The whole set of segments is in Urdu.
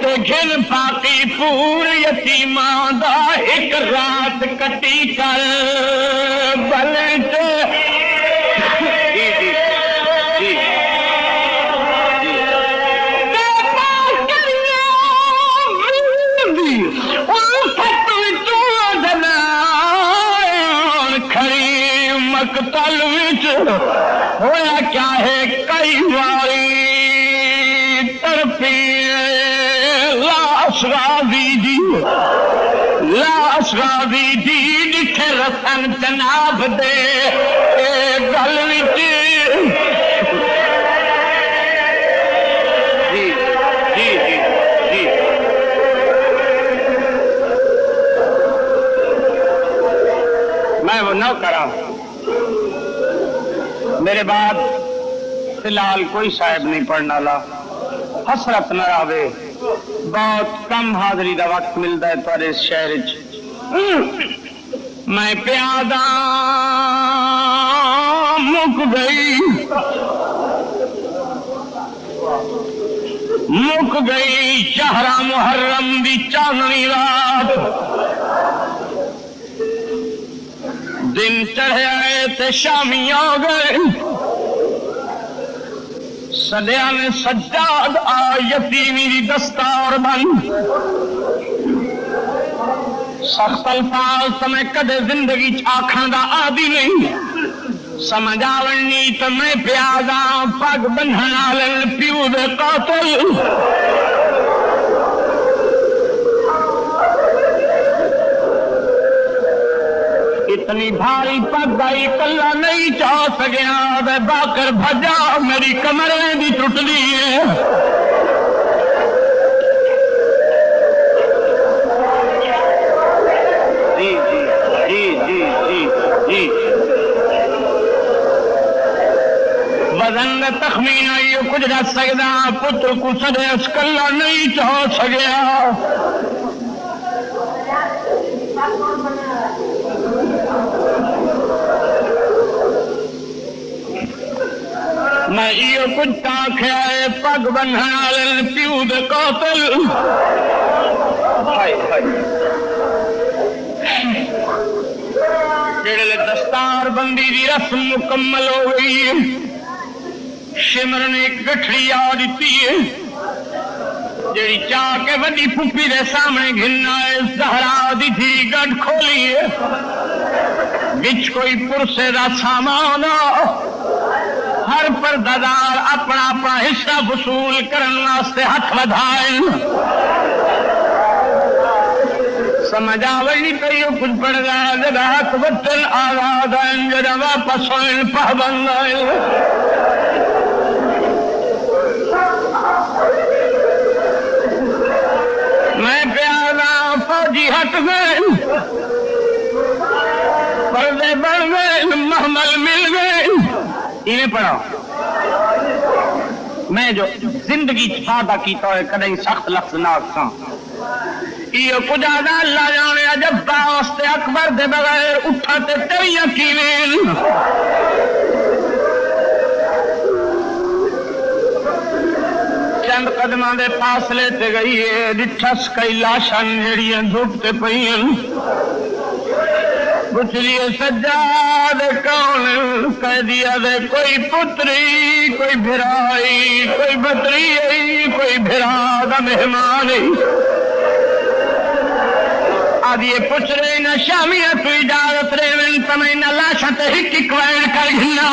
تے گھن پاکی پور یتیماں دا ایک رات کٹی کر بلچ مقتل وچ ہویا کیا ہے کئی واری ترپی لاش راضی دی ڈٹھے رسن جناب دے گل وچ میں وہ نہ کرا میرے بعد فی الحال کوئی صاحب نہیں پڑھنا لا حسرت نہ آوے بہت کم حاضری دا وقت ملتا ہے تھوڑے اس شہر میں پیادا مک گئی شہرا محرم دی چاندنی رات دن چڑھے آئے تے شامی آ گئے سدیا نے سجاد آ یتیمی دی دستار بن سخت الفاظ تمہیں کدے زندگی آکھاں دا عادی نہیں سمجھ آونی تو میں پیادا پگ بنھن والے پیو دے قاتل اتنی بھاری پگ آئی کلا نہیں چاہ سکیا باکر بھجا میری کمر بھی ٹوٹ لی ہے جی جی جی جی جی جی وزن تخمین آئی کچھ رکھ سکتا پتر کو سدیس کلا نہیں چاہ سکیا میں یہ کچھ آخیا ہے پگ بنھن والے پیو دے قاتل جڑے دستار بندی دی رسم مکمل ہو گئی ہے شمر نے ایک گٹھڑی آ دیتی ہے جڑی چاہ کے وڈی پھوپھی دے سامنے گھننا ہے زہرا دی تھی گڈ کھولی ہے وچ کوئی پرسے دا سامان ہر پردادار اپنا اپنا حصہ وصول کرنے واسطے ہاتھ بدھائیں سمجھ آوئی کئی کچھ پڑ گیا جب ہاتھ بچن آزاد ہیں جب واپس ہوئیں پابند ہیں میں پیادا فوجی ہٹ گئے پردے بڑھ گئے محمل مل گئے انہیں پڑھا میں جو زندگی چھاڑا کیتا ہے کدیں سخت لفظ نہ آکھاں یہ کجا دا اللہ جانے عجب واسطے اکبر دے بغیر اٹھا تے تیریاں کیویں چند قدماں دے فاصلے تے گئی ہے ڈٹھس کئی لاشاں جڑیاں دھوپتے پئیاں پوچھ لیے سجاد کون کہہ دیا دے کوئی پتری کوئی بھرائی کوئی بتری کوئی بھرا دا مہمان آدھی پوچھ رہے نہ شامی تو اجازت رہے تمہیں نہ لاشا تے ہک وین کر گھنا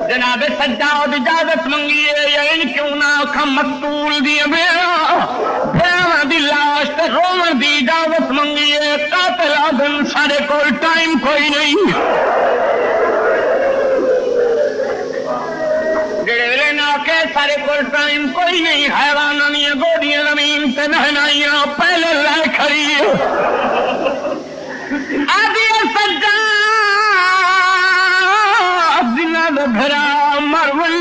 جناب سجاد اجازت منگی ہے یا ان کیوں نہ کھم مقتول دیا بھیڑا دی لاش تے رومن دی اجازت منگی ہے قاتل آدم سارے کوئی ٹائم کوئی نہیں جڑے ویلے نہ کہ سارے کوئی ٹائم کوئی نہیں حیوانانی گوڑیاں زمین تے نہنائیاں پہلے لائے کھڑی آدھی سجاد دنہ دے بھرا مرول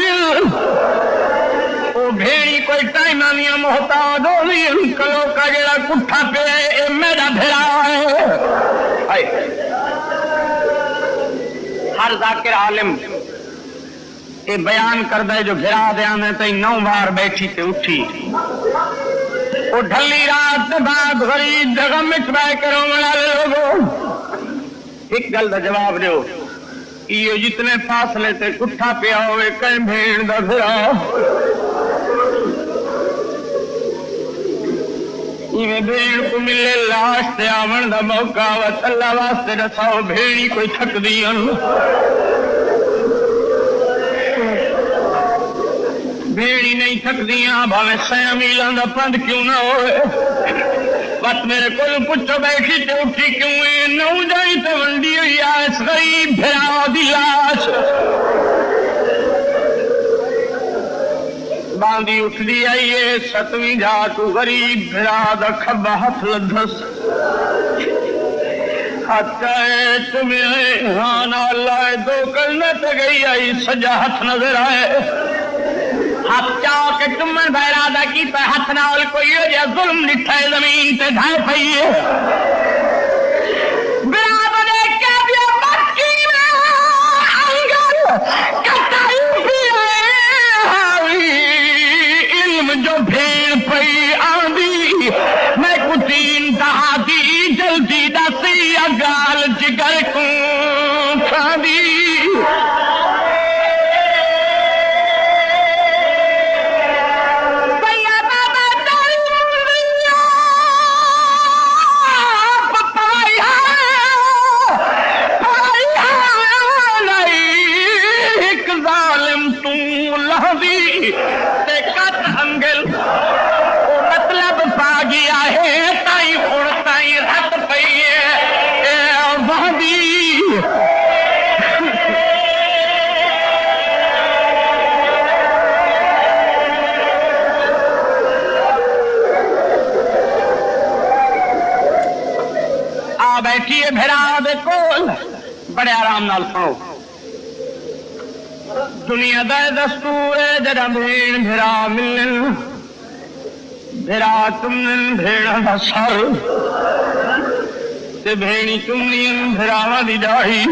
او بھیڑی کوئی ٹائم آنیاں محتاج ہو لی کلو کا جڑا کٹھا پہ اے میرا بھرا ہے ہر ذاکر عالم یہ بیان کرتا ہے جو گرا دیا میں تی 9 بار بیٹھی تے اٹھی وہ ڈھلی رات بعد غریب جگہ مچ بہ کے رونے والے لوگوں ایک گل کا جواب دیو یہ جتنے فاصلے تے کٹھا پیا ہوئے کہیں بھیڑ دا پھرا بھیڑ کو ملے لاش تے آمن دا موقع وت اللہ واسطے دساؤ بھیڑی کوئی تھک دی بھیڑی نہیں تھکدیاں بھاوے 100 میلاں دا پند کیوں نہ ہوئے وقت میرے کو پوچھو بیٹھی تے اٹھی کیوں ہے نو جائی تے ونڈی ہوئی اس غریب بھرا دی لاش باندھی اٹھ دی آئیے 7ویں جا تو غریب بھرا دا کھبا ہاتھ لدھس ہاتھائے تمہیں ہانا اللہ 2 کرنے تے گئی آئی سجا ہاتھ نظر آئے ہاتھ چاہ کے تمہیں بہرا دا کی پہ ہاتھ نال کوئی ہو جا ظلم لٹھائے زمین تے ڈھائے پئیے برابر کیا بیا مکی میں انگل کتائی علم جو بھیڑ پئی آندی میں کتین دہاتی جلدی دسی اگال جگر کو کھاندی بیٹھیے بھرا دے کول بڑے آرام نال سنو دنیا دا دستور ہے جڑا بھیڑ بھرا ملن بھرا چمن بھیڑا دا سر تے بھیڑی چمنی بھراواں دی داڑھی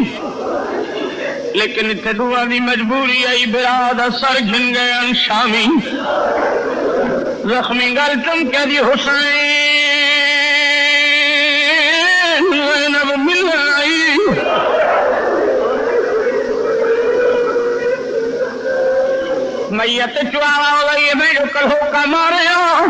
لیکن اتنے دعا دی مجبوری آئی بھرا دا سر گھن گئے شامی زخمی گل چمکے دی حسین میت چوارا ہو گئی میں جو کل ہو کا مارے ہوں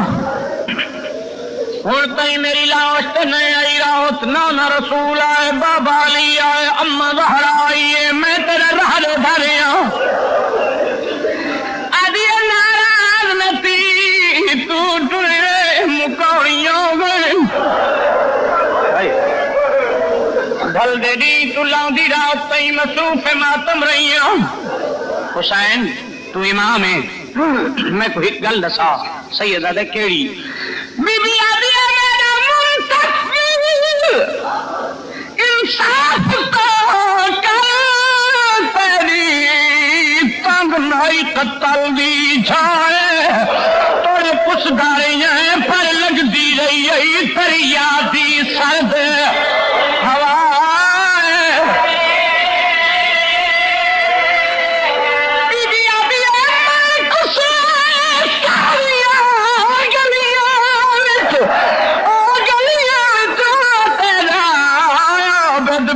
تھی میری لاش تو نہیں آئی راوت نانا رسول آئے بابا علی آئے اما زہرا آئی میں تیرے راہ دے دھرے ادی ناراض نتی تو ٹرے مکوڑیوں گئے ڈھل دے دی تو لاندی رات تھی مصروف ماتم رہی حسین تو امام ہے میں کوئی گل دسا سیدہ دے کیڑی بی بی آدھی میرا منتصفی انصاف کو کر تیری تنگ نائی قتل دی جائے توڑے کچھ گاڑیاں پر لگ دی رہی تری یادی سرد ہوا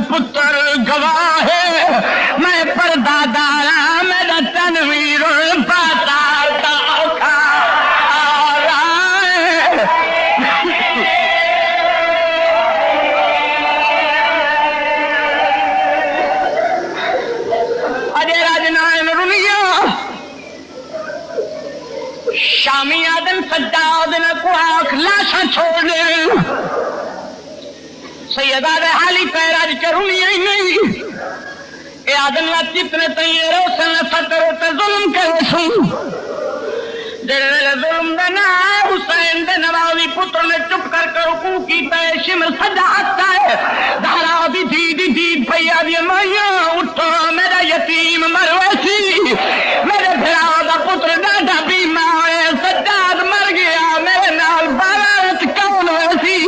پتر گواہ میں پردادارا میرا تنویر پاتار کا اجے راجنائن رنیا شامی آدم سجاد نے کو آنکھ لاشا چھوڑ دے سیدہ دے حالی پیراج کرونی ہی نہیں اے آدم لا جتنے تیئے روسن ستر ہوتے ظلم کے حسن جڑے ظلم دے نا حسین دے نوازی پتر نے چپ کر کے رکوع کی پیشم سجا آتا ہے دھارا دی دید پیا دی مائیاں اٹھو میرا یتیم مرویسی میرے بھرا دا پتر ڈاڈا بیمار ہے سجاد مر گیا میرے نال بارات کون ویسی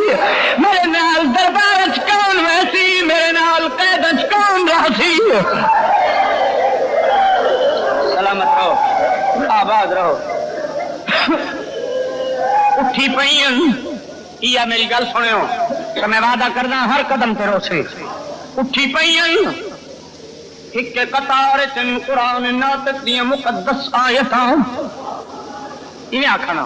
میرے نال دربارت کون ویسی میرے نال قیدت کون راسی اٹھی پئی یا میری گل سنو تو میں وعدہ کرنا ہر قدم تے روسے اٹھی پئی ایک قطار چن قرآن ناطق دی مقدس آیتاں انہیں آکھنا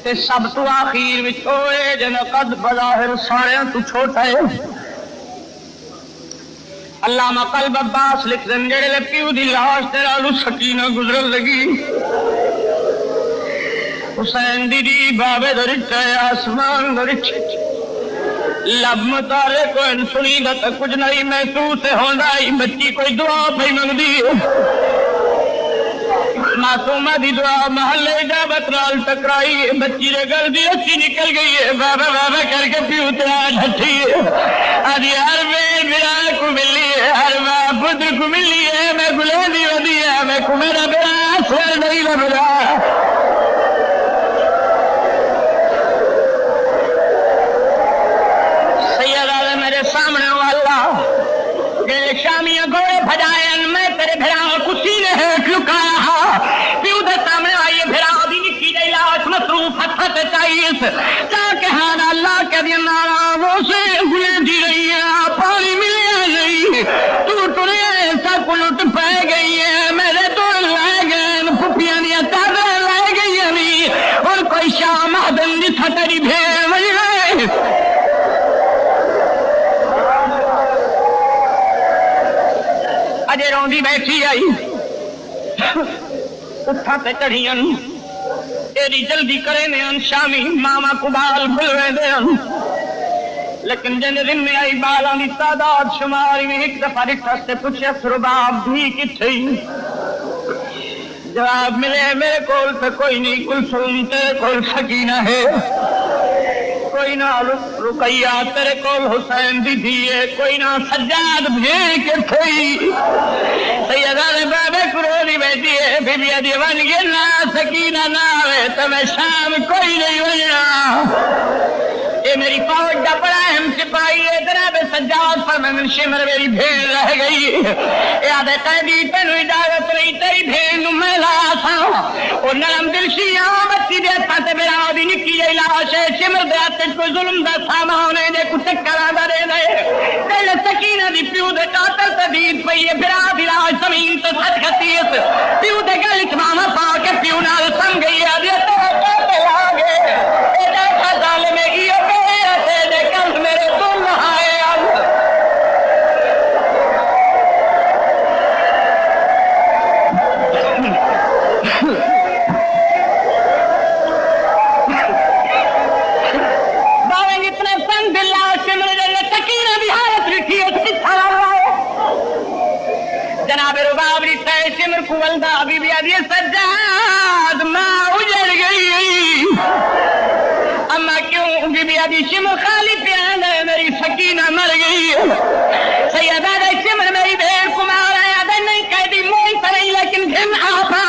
تے سب تو آخیر وچ ہوئے جن قد بظاہر سارے تو چھوٹا ہے علامہ قلب عباس لکھ دن جڑے پیو دی لاش تیرا لو سکینہ گزر لگی حسین دی بابے درچ آسمان درچ لب متارے کوئی سنی دا تا کچھ نہیں محسوس ہوندا بچی کوئی دعا پہ منگدی معصومہ دی دعا محلے اجابت نال ٹکرائی بچی دے گل دی اچھی نکل گئی ہے بابا بابا کر کے پیو تیرا ڈھٹھی آدھی ہر بے برا کو ملی ہے ہر باپ پتر کو ملی ہے میں گلے دی ودی ہے میں کو میرا برا سر نہیں لگ رہا میرے سامنے والا شامیاں گھوڑے بھجائے میں تیرے بھرا کسی نے ہیٹ لکایا پیو دے سامنے آئیے بھرا دی نکی جی لاش مصروف ہتھ چاہیے تاکہ ہاں اللہ کے دن نارا سے گلے دی رہی ہے پانی ملے نہیں تو ٹرے ایسا کلٹ پہ گئی ہے میرے تو لے گئے پھپیاں دیا چادر لے گئی نہیں اور کوئی شام دن دی تھٹری بھیڑ وجہ اجے روندی بیٹھی آئی اٹھا تے چڑھیاں تیری جلدی کرے نے شامی ماما کو بال بھلوے دے لیکن جن دن میں آئی بالاں دی تعداد شماری میں ایک دفعہ رکھا سے پوچھا سرباب بھی کتھے جواب ملے میرے کول تے کوئی نہیں کلثوم تیرے کول سکینہ ہے کوئی نہ رقیہ تیرے کول حسین دی دھیے کوئی نہ سجاد بھیڑ کے تھئی سیدہ نے بابے کروڑی بیٹھی ہے بی بی ادھی بن گئے نہ سکینہ نہ آوے تو میں شام کوئی نہیں بننا یہ میری فوج دا بڑا اہم سپاہی ہے جناب سجاد پر میں شمر میری بھیڑ رہ گئی یاد قیدی تینو اجازت نہیں تیری بھیڑ نو میں لایا تھا اور نرم دل شیعہ بچی دے ہتھاں تے میرا دی نکی جی لاش ہے شمر دے ہتھ کوئی ظلم دا سامان دے کو ٹکرا دے دے دل سکینہ دی پیو دے قاتل تے دید پئی ہے بھرا دی لاش زمین تے سچ کھتی ہے پیو دے گل وچ ماما پا کے پیو نال سم گئی ہے دی تے آ گئے اے دیکھا ظالم ہے میرے تم آئے باویں جتنے سن دلہ سے میرے سکینہ بھی حالت رکھی ہے کتھا رہا ہے جناب رباب رکھتا ہے سمر کو ولدہ بی بی آدھی سجاد ماں اجڑ گئی اما کیوں بی بی آدھی شمر خالی پیان ہے میری سکینہ مر گئی سیدہ دے شمر میری بھیڑ کو مارا ہے آدھے نہیں قیدی موئی سرئی لیکن گھن آپا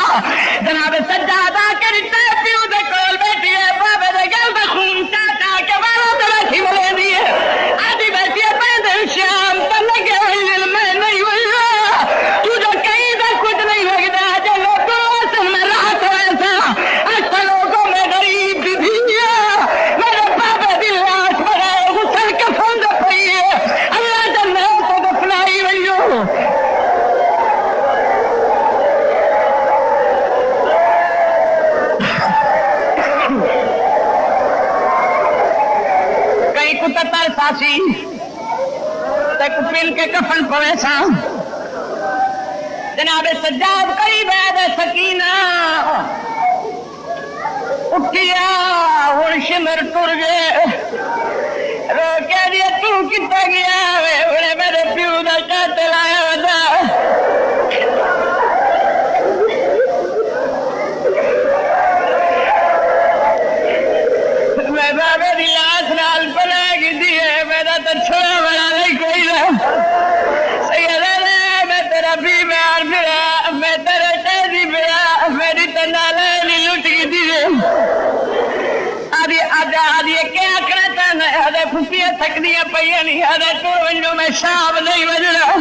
جناب سجادہ کے رشتے پیو دے کول بیٹھی ہے بابے دے گل دے خون چاٹا کے بالا دے بیٹھی ملے دی ہے آدھی بیٹھی ہے پیدل شام پر لگے ہوئی میں نہیں ہوئی تو جو کہیں دے کچھ نہیں ہوئی دے جو لوگوں اصل میں رات ہو ایسا اچھا لوگوں میں غریب دی بھی میرے بابے دی لاش بڑے غسل کے فند پئی ہے اللہ جنہ کو دفنائی ہوئی ہو کئی کتر ساسی تک پل کے کفن پڑے سا جناب سجاد قریب ہے سکینہ اٹھیا ہوں شمر ٹر گئے رو کے دیا تو کتا گیا میرے پیو دا قاتل آیا ودا میں بابے دی لاش نال بنا کی دیے میرا تو چھوڑا بنا نہیں کوئی نہ سیدہ نے میں تیرا بیمار پھرا میں تیرے قیدی پھرا میری تنالے نہیں لٹ کی دیے آدھی کیا کرتا ہے آدھے پھپیاں تھک دیا پہیاں نہیں آدھے تو ونجو میں شام نہیں بجڑا